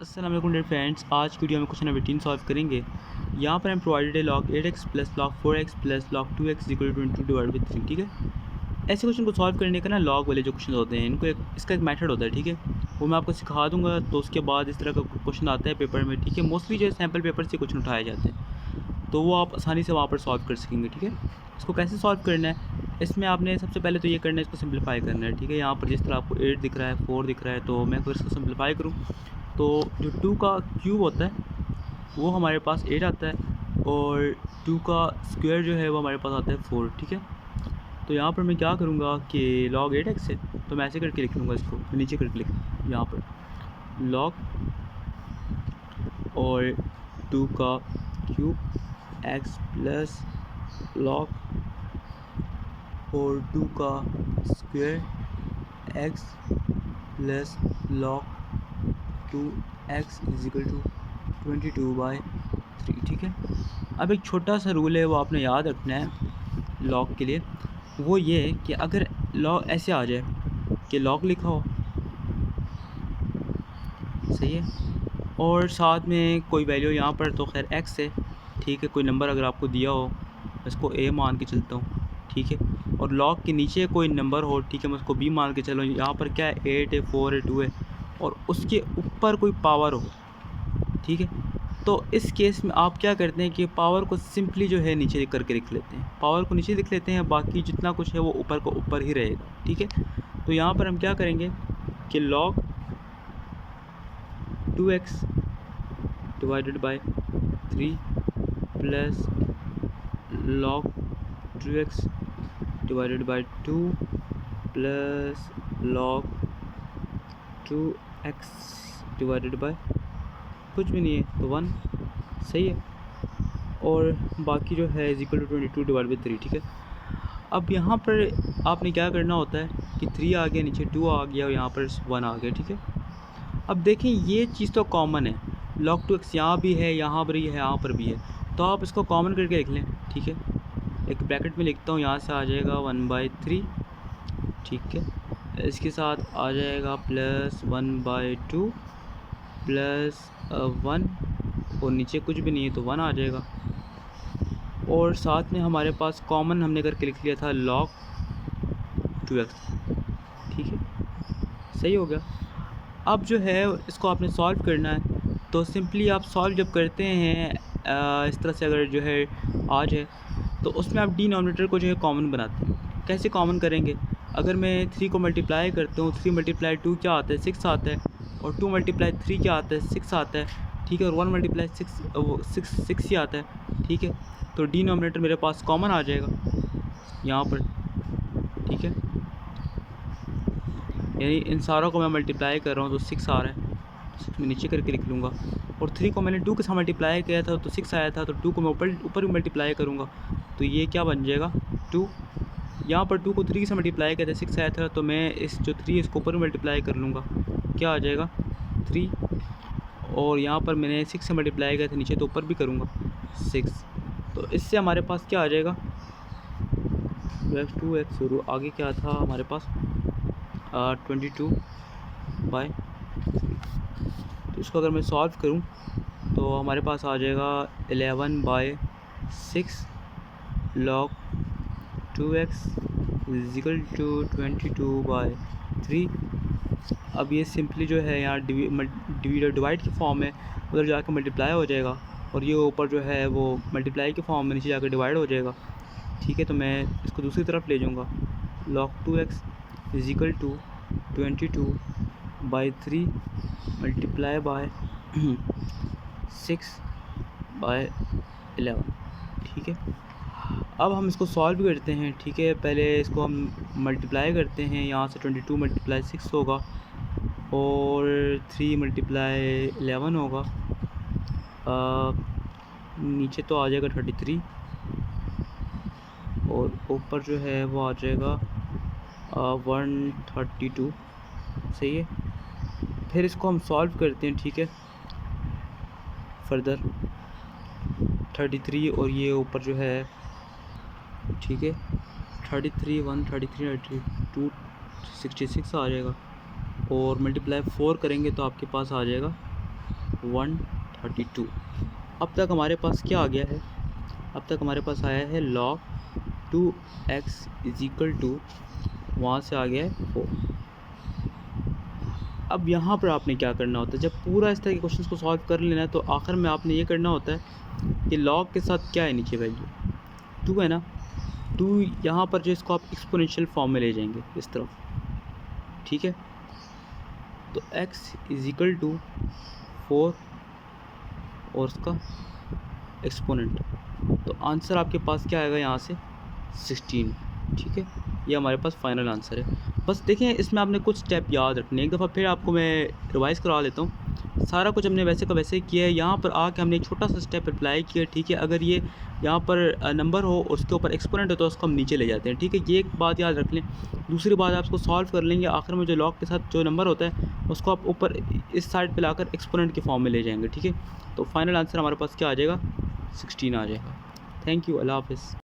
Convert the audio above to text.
अस्सलाम वालेकुम dear friends, आज की वीडियो में क्वेश्चन नंबर 18 सॉल्व करेंगे। यहाँ पर हम प्रोवाइडेड है log 8x plus log 4x plus log 2x equal to 22 divide by 3। ठीक है, ऐसे क्वेश्चन को सॉल्व करने का ना लॉग वाले जो क्वेश्चन होते हैं इनको इसका एक मेथड होता है। ठीक है, वो मैं आपको सिखा दूंगा। तो उसके बाद इस तरह का क्वेश्चन आता है पेपर में। ठीक है, मोस्टली जो सैम्पल पेपर से क्वेश्चन उठाए जाते हैं, तो वो आप आसानी से वहाँ पर सॉल्व कर सकेंगे। ठीक है, इसको कैसे सॉल्व करना है, इसमें आपने सबसे पहले तो ये करना है, इसको सिंपलीफाई करना है। ठीक है, यहाँ पर जिस तरह आपको 8 दिख रहा है, 4 दिख रहा है, तो मैं अगर इसको सिंपलीफाई करूँ तो जो 2 का क्यूब होता है वो हमारे पास 8 आता है, और 2 का स्क्वायर जो है वो हमारे पास आता है 4। ठीक है, तो यहाँ पर मैं क्या करूँगा कि log 8x है, तो मैं ऐसे करके लिख लूँगा, इसको नीचे करके लिख यहाँ पर log और 2 का क्यूब x प्लस log और 2 का square x plus log 2x is equal to 22/3। ठीक है, अब एक छोटा सा रूल है वो आपने याद रखना है लॉग के लिए। वो ये है कि अगर लॉग ऐसे आ जाए कि लॉग लिखा हो, सही है, और साथ में कोई वैल्यू यहाँ पर तो खैर x है। ठीक है, कोई नंबर अगर आपको दिया हो, मैं इसको a मान के चलता हूँ। ठीक है, और लॉग के नीचे कोई नंबर हो, ठीक है, मैं उसको b मान के चलूँ। यहाँ पर क्या है, 8 है, 4 है, 2 है, और उसके ऊपर कोई पावर हो। ठीक है, तो इस केस में आप क्या करते हैं कि पावर को सिंपली जो है नीचे करके लिख लेते हैं। पावर को नीचे लिख लेते हैं, बाकी जितना कुछ है वो ऊपर को ऊपर ही रहेगा। ठीक है, तो यहाँ पर हम क्या करेंगे कि log 2x divided by 3 plus log 2x divided by 2 plus log 2x divided by कुछ भी नहीं है तो 1, सही है, और बाकी जो है is equal to 22 divide by 3। ठीक है, अब यहाँ पर आपने क्या करना होता है कि 3 आ गया, नीचे 2 आ गया और यहाँ पर 1 आ गया। ठीक है, अब देखें ये चीज़ तो कॉमन है, log 2x यहाँ भी है, यहाँ पर ही है, यहाँ पर भी है, तो आप इसको कॉमन करके लिख लें। ठीक है, एक ब्रैकेट में लिखता हूँ, यहाँ से आ जाएगा 1/3। ठीक है, इसके साथ आ जाएगा प्लस 1/2 प्लस 1, और नीचे कुछ भी नहीं है तो 1 आ जाएगा, और साथ में हमारे पास कॉमन हमने करके लिख लिया था log 2x। ठीक है, सही हो गया। अब जो है इसको आपने सॉल्व करना है, तो सिंपली आप सॉल्व जब करते हैं इस तरह से अगर जो है आ जाए, तो उसमें आप डिनोमिनेटर को जो है कॉमन बनाते हैं। कैसे कॉमन करेंगे, अगर मैं 3 को मल्टीप्लाई करता हूँ, 3 × 2 क्या आता है, 6 आता है, और 2 × 3 क्या आता है, 6 आता है। ठीक है, और 1 × 6 वो 6 ही आता है। ठीक है, तो डिनोमिनेटर मेरे पास कॉमन आ जाएगा यहाँ पर। ठीक है, यानी इन सारों को मैं मल्टीप्लाई कर रहा हूँ तो 6 आ रहा है, 6 मैं नीचे करके लिख लूँगा, और 3 को मैंने 2 के साथ मल्टीप्लाई किया था तो 6 आया था, तो 2 को मैं ऊपर भी मल्टीप्लाई करूँगा तो ये क्या बन जाएगा 2। यहाँ पर 2 को 3 से मल्टीप्लाई किया था, 6 आया था, तो मैं इस जो 3 इसको ऊपर मल्टीप्लाई कर लूँगा, क्या आ जाएगा 3, और यहाँ पर मैंने 6 से मल्टीप्लाई किया था नीचे, तो ऊपर भी करूँगा 6, तो इससे हमारे पास क्या आ जाएगा 2x, और आगे क्या था हमारे पास 22/3। तो इसको अगर मैं सॉल्व करूं तो हमारे पास आ जाएगा 11/6 log 2x is equal to 22/3। अब ये सिंपली जो है यहाँ डिवाइड के फॉर्म में उधर जाकर मल्टीप्लाई हो जाएगा, और ये ऊपर जो है वो मल्टीप्लाई के फॉर्म में नीचे जाकर डिवाइड हो जाएगा। ठीक है, तो मैं इसको दूसरी तरफ ले जाऊँगा, log 2x is equal to 22/3 multiply by 6/11। ठीक है, अब हम इसको सॉल्व करते हैं। ठीक है, पहले इसको हम मल्टीप्लाई करते हैं, यहाँ से 22 × 6 होगा, और 3 × 11 होगा, नीचे तो आ जाएगा 33, और ऊपर जो है वो आ जाएगा 132। सही है, फिर इसको हम सॉल्व करते हैं। ठीक है, फर्दर 33 और ये ऊपर जो है, ठीक है, 33 133 32 66 आ जाएगा, और मल्टीप्लाई 4 करेंगे तो आपके पास आ जाएगा 132। अब तक हमारे पास क्या आ गया है, अब तक हमारे पास आया है log 2x = वहाँ से आ गया है 4। अब यहाँ पर आपने क्या करना होता है, जब पूरा इस तरह के क्वेश्चन को सॉल्व कर लेना है तो आखिर में आपने ये करना होता है कि log के साथ क्या है नीचे वैल्यू 2 है ना, 2 यहाँ पर जो इसको आप एक्सपोनेंशियल फॉर्म में ले जाएंगे इस तरफ, ठीक है। तो x = 4 और उसका एक्सपोनेंट, तो आंसर आपके पास क्या आएगा यहाँ से 16, ठीक है। ये हमारे पास फाइनल आंसर है। बस देखें इसमें आपने कुछ स्टेप याद रखने, एक दफ़ा फिर आपको मैं रिवाइज़ करा लेता हूँ। सारा कुछ हमने वैसे का वैसे किया है, यहाँ पर आके हमने एक छोटा सा स्टेप अप्लाई किया, ठीक है। अगर ये यहाँ पर नंबर हो उसके ऊपर एक्सपोनेंट हो तो उसको हम नीचे ले जाते हैं, ठीक है। ये एक बात याद रख लें। दूसरी बात आप उसको सॉल्व कर लेंगे, आखिर में जो लॉग के साथ जो नंबर होता है उसको आप ऊपर इस साइड पर लाकर एक्सपोनेंट के फॉर्म में ले जाएंगे, ठीक है। तो फाइनल आंसर हमारे पास क्या आ जाएगा 16 आ जाएगा। थैंक यू, अल्लाह हाफ़िज़।